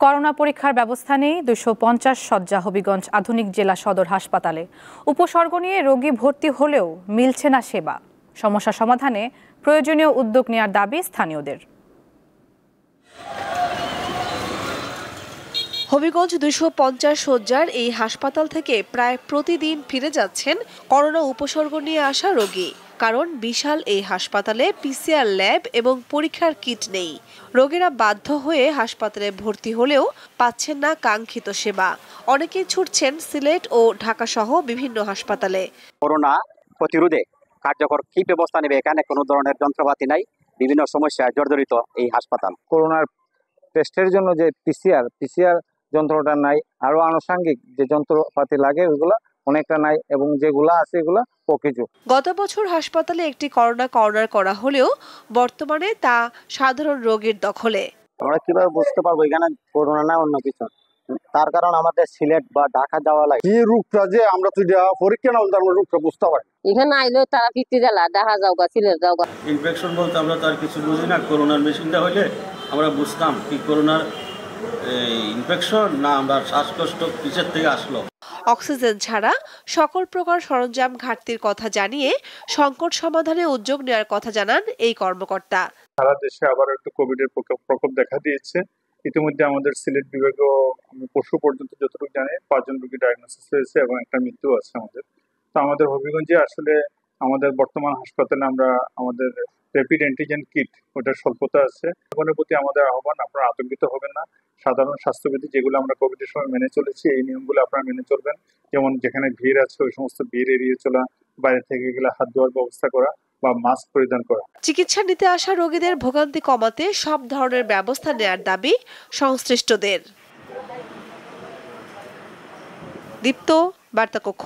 Corona পরীক্ষার ব্যবস্থা নেই 250 শয্যা হবিগঞ্জ আধুনিক জেলা সদর হাসপাতালে। উপসর্গ নিয়ে রোগী ভর্তি হলেও মিলছে না সেবা। সমস্যা সমাধানে প্রয়োজনীয় উদ্যোগ নেওয়ার দাবি স্থানীয়দের। হবিগঞ্জ 250 শয্যার এই হাসপাতাল থেকে প্রায় প্রতিদিন ফিরে যাচ্ছেন করোনা উপসর্গ নিয়ে আসা রোগী। কারণ বিশাল এই হাসপাতালে পিসিআর ল্যাব এবং পরীক্ষার কিট নেই। রোগীরা বাধ্য হয়ে হাসপাতালে ভর্তি হলেও পাচ্ছেন না কাঙ্ক্ষিত সেবা। অনেকেই ছুটছেন সিলেট ও ঢাকা সহ বিভিন্ন হাসপাতালে। করোনা প্রতিরোধে কার্যকর কি ব্যবস্থা নেবে, এখানে কোনো ধরনের যন্ত্রপাতি নাই, বিভিন্ন সমস্যায় জর্জরিত এই হাসপাতাল। করোনার টেস্টের জন্য যে পিসিআর যন্ত্রটা নাই, আরো আনুষঙ্গিক যে যন্ত্রপাতি লাগে ওইগুলো অনেকটা নাই, এবং যেগুলো আছে এগুলো পকেজু। গত বছর হাসপাতালে একটি করোনা কর্নার করা হলেও বর্তমানে তা সাধারণ রোগীর দখলে। আমরা কিভাবে বুঝতে পারবো এখানে করোনা না অন্য কিছু? তার কারণ আমাদের সিলেট বা ঢাকা যাওয়া লাগে। এই রোগটা যে আমরা তো পরীক্ষা না হলে আমরা রোগটা বুঝতে পারি। এখানে আইলে তারা ফিরতে জেলা ঢাকা যাওগা সিলেট যাওগা। ইনফেকশন বলতে আমরা তার কিছু বুঝি না। করোনার মেশিনটা হইলে আমরা বুঝতাম কি করোনার ইনফেকশন না আমরা শ্বাসকষ্ট পিছের থেকে আসলো। অক্সিজেন ছাড়া সকল প্রকার সরঞ্জাম ঘাটতির কথা জানিয়ে সংকট সমাধানে উদ্যোগ নেওয়ার কথা জানান এই কর্মকর্তা। সারা দেশে আবার একটু কোভিডের প্রকোপ দেখা দিয়েছে। ইতিমধ্যে আমাদের সিলেট বিভাগেও পরশু পর্যন্ত যতটুকু জানি 5 জন রোগী ডায়াগনোসিস হয়েছে এবং একটা মৃত্যু আছে আমাদের। তো আমাদের হবিগঞ্জে আসলে আমাদের বর্তমান হাসপাতালে আমরা আমাদের র্যাপিড অ্যান্টিজেন কিট ওটার স্বল্পতা আছে। জনগণের প্রতি আমাদের আহ্বান, আপনারা আতঙ্কিত হবেন না। সাধারণ স্বাস্থ্যবিধি যেগুলো আমরা কোভিডের সময় মেনে চলেছি এই নিয়মগুলো আপনারা মেনে চলবেন। যেমন যেখানে ভিড় আছে ওই সমস্ত ভিড় এড়িয়ে চলা, বাইরে থেকে গেলে হাত ধোয়ার ব্যবস্থা করা বা মাস্ক পরিধান করা। চিকিৎসা নিতে আসা রোগীদের ভোগান্তি কমাতে সব ধরনের ব্যবস্থা নেয়ার দাবি সংশ্লিষ্টদের। দীপ্ত, বার্তা কক্ষ।